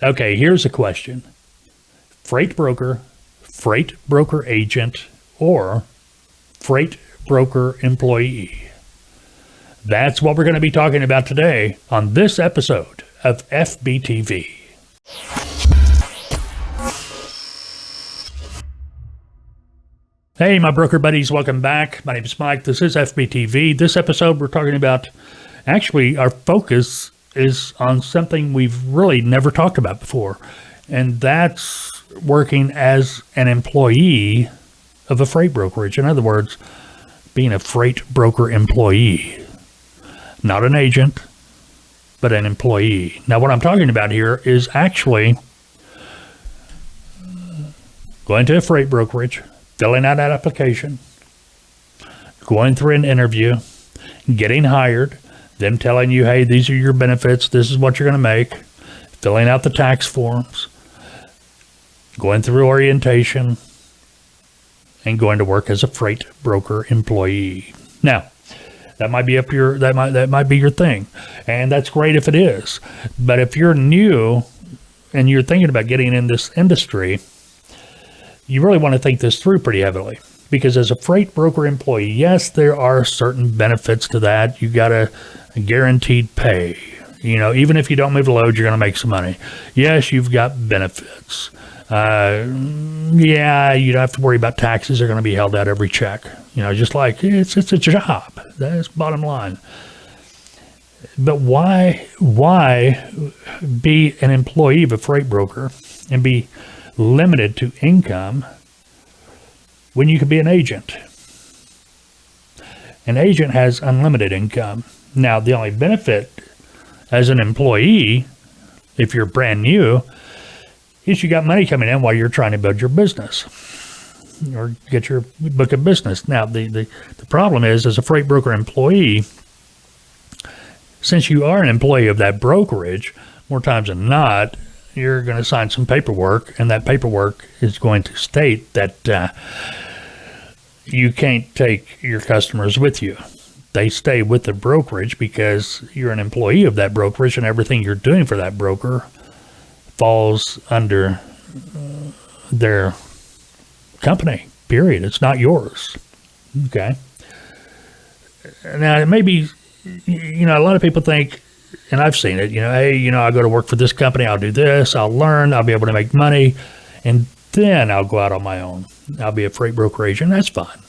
Okay, here's a question. Freight broker agent, or freight broker employee? That's what we're going to be talking about today on this episode of FBTV. Hey, my broker buddies, welcome back. My name is Mike. This is FBTV. This episode, we're talking about, actually, our focus is on something we've really never talked about before, and that's working as an employee of a freight brokerage. In other words, being a freight broker employee. Not an agent, but an employee. Now, what I'm talking about here is actually going to a freight brokerage, filling out that application, going through an interview, getting hired, them telling you, hey, these are your benefits, this is what you're going to make, filling out the tax forms, going through orientation, and going to work as a freight broker employee. Now, that might be that might be your thing, and that's great if it is. But if you're new and you're thinking about getting in this industry, you really want to think this through pretty heavily, because as a freight broker employee, yes, there are certain benefits to that. You got a guaranteed pay. You know, even if you don't move a load, you're going to make some money. Yes, you've got benefits. Yeah, you don't have to worry about taxes. They're going to be held out every check. You know, just like it's a job. That's bottom line. But why be an employee of a freight broker and be limited to income when you could be an agent? An agent has unlimited income. Now, the only benefit as an employee, if you're brand new, is you got money coming in while you're trying to build your business or get your book of business. Now, the problem is, as a freight broker employee, since you are an employee of that brokerage, more times than not, you're going to sign some paperwork, and that paperwork is going to state that you can't take your customers with you. They stay with the brokerage because you're an employee of that brokerage, and everything you're doing for that broker falls under their company, period. It's not yours. Okay. Now, it may be, you know, a lot of people think, and I've seen it, you know, hey, you know, I'll go to work for this company, I'll do this, I'll learn, I'll be able to make money, and then I'll go out on my own. I'll be a freight broker agent. That's fine.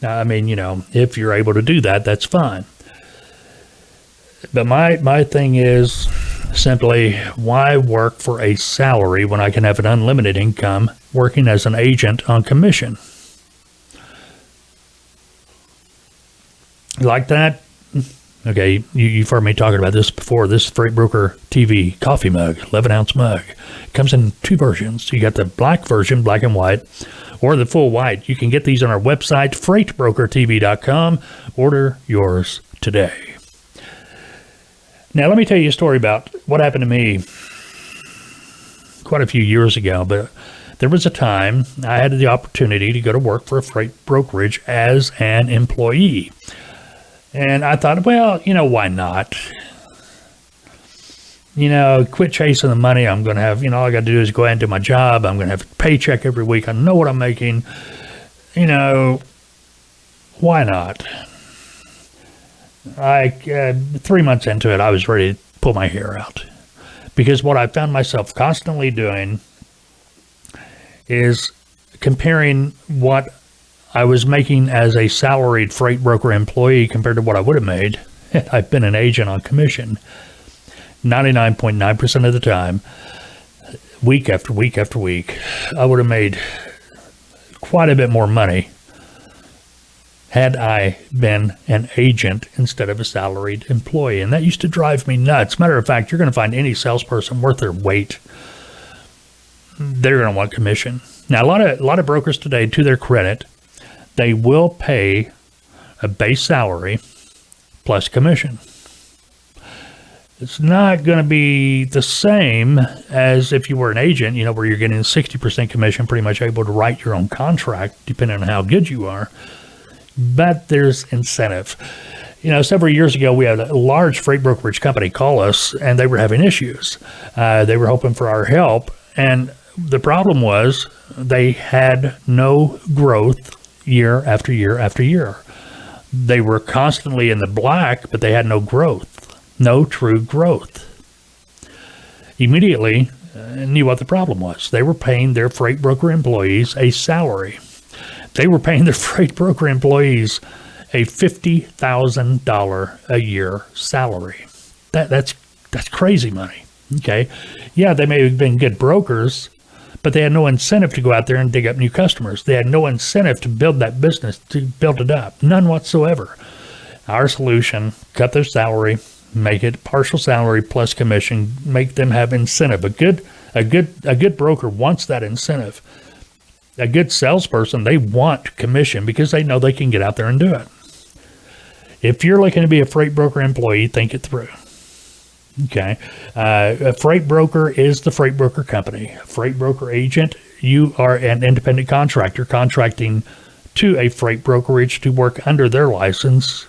I mean, you know, if you're able to do that, that's fine. But my thing is simply, why work for a salary when I can have an unlimited income working as an agent on commission? Like that? Okay, you've heard me talking about this before. This Freight Broker TV coffee mug, 11-ounce mug, comes in two versions. You got the black version, black and white, or the full white. You can get these on our website, freightbrokertv.com. Order yours today. Now, let me tell you a story about what happened to me quite a few years ago. But there was a time I had the opportunity to go to work for a freight brokerage as an employee. And I thought, well, you know, why not? You know, quit chasing the money. I'm going to have, you know, all I got to do is go ahead and do my job. I'm going to have a paycheck every week. I know what I'm making. You know, why not? 3 months into it, I was ready to pull my hair out, because what I found myself constantly doing is comparing what I was making as a salaried freight broker employee compared to what I would have made had I been an agent on commission. 99.9% of the time, week after week after week, I would have made quite a bit more money had I been an agent instead of a salaried employee. And that used to drive me nuts. Matter of fact, you're going to find any salesperson worth their weight, they're going to want commission. Now, a lot of brokers today, to their credit, they will pay a base salary plus commission. It's not going to be the same as if you were an agent, you know, where you're getting 60% commission, pretty much able to write your own contract, depending on how good you are. But there's incentive. Several years ago, we had a large freight brokerage company call us, and they were having issues. They were hoping for our help, and the problem was they had no growth year after year after year. They were constantly in the black, but they had no growth, no true growth. Immediately, knew what the problem was. They were paying their freight broker employees a salary. They were paying their freight broker employees a $50,000 a year salary. That's crazy money. Okay. Yeah, they may have been good brokers, but they had no incentive to go out there and dig up new customers. They had no incentive to build that business, to build it up. None whatsoever. Our solution, cut their salary, make it partial salary plus commission, make them have incentive. A good broker wants that incentive. A good salesperson, they want commission because they know they can get out there and do it. If you're looking to be a freight broker employee, think it through. Okay. A freight broker is the freight broker company. A freight broker agent, you are an independent contractor contracting to a freight brokerage to work under their license,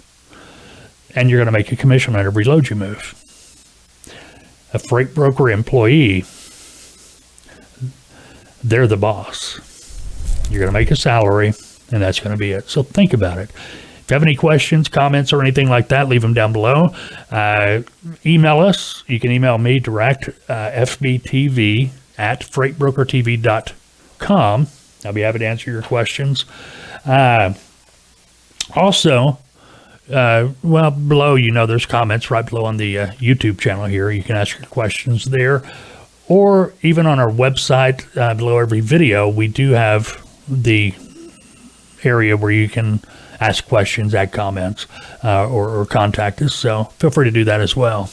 and you're going to make a commission on every load you move. A freight broker employee, they're the boss. You're going to make a salary, and that's going to be it. So think about it. If you have any questions, comments, or anything like that, leave them down below. Email us. You can email me direct, fbtv@freightbrokertv.com. I'll be happy to answer your questions. Also, below, there's comments right below on the YouTube channel here. You can ask your questions there. Or even on our website, below every video, we do have the area where you can ask questions, add comments, or contact us. So feel free to do that as well.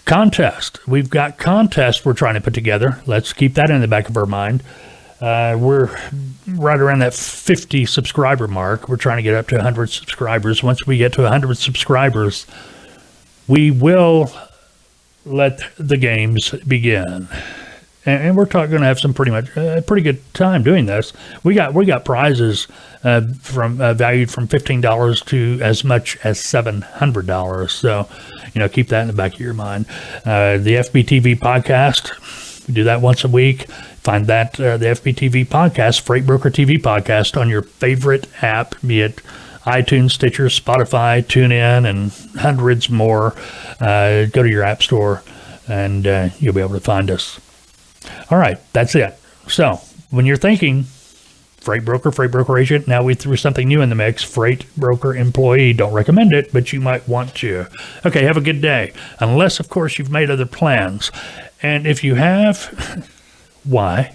Contest. We've got contests we're trying to put together. Let's keep that in the back of our mind. We're right around that 50 subscriber mark. We're trying to get up to 100 subscribers. Once we get to 100 subscribers, we will let the games begin. And we're going to have some pretty good time doing this. We got prizes from valued from $15 to as much as $700. So, keep that in the back of your mind. The FBTV podcast, we do that once a week. Find that the FBTV podcast, Freight Broker TV podcast, on your favorite app, be it iTunes, Stitcher, Spotify, TuneIn, and hundreds more. Go to your app store, and you'll be able to find us. All right, that's it. So when you're thinking freight broker agent, now we threw something new in the mix, freight broker employee. Don't recommend it, but you might want to. Okay, have a good day. Unless, of course, you've made other plans. And if you have, why?